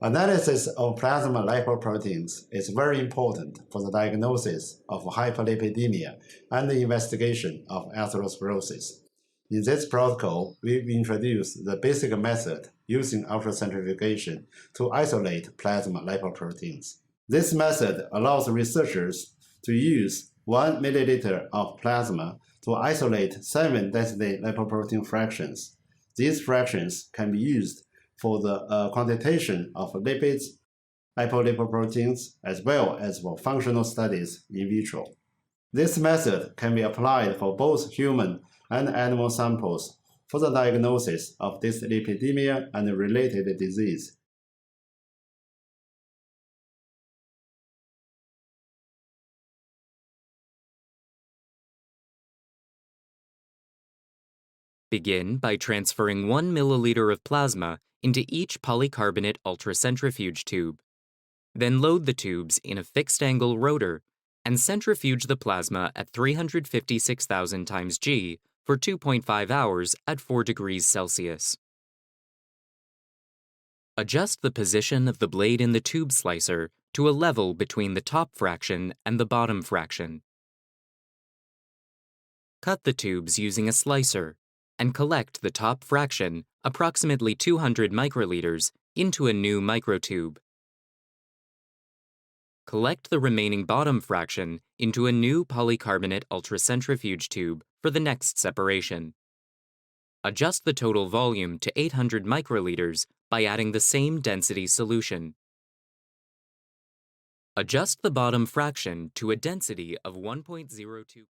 Analysis of plasma lipoproteins is very important for the diagnosis of hyperlipidemia and the investigation of atherosclerosis. In this protocol, we've introduced the basic method using ultracentrifugation to isolate plasma lipoproteins. This method allows researchers to use 1 milliliter of plasma to isolate 7 density lipoprotein fractions. These fractions can be used for the quantitation of lipids, apolipoproteins, as well as for functional studies in vitro. This method can be applied for both human and animal samples for the diagnosis of dyslipidemia and related disease. Begin by transferring 1 milliliter of plasma into each polycarbonate ultracentrifuge tube. Then load the tubes in a fixed-angle rotor and centrifuge the plasma at 356,000 times G for 2.5 hours at 4 degrees Celsius. Adjust the position of the blade in the tube slicer to a level between the top fraction and the bottom fraction. Cut the tubes using a slicer and collect the top fraction, approximately 200 microliters, into a new microtube. Collect the remaining bottom fraction into a new polycarbonate ultracentrifuge tube for the next separation. Adjust the total volume to 800 microliters by adding the same density solution. Adjust the bottom fraction to a density of 1.02.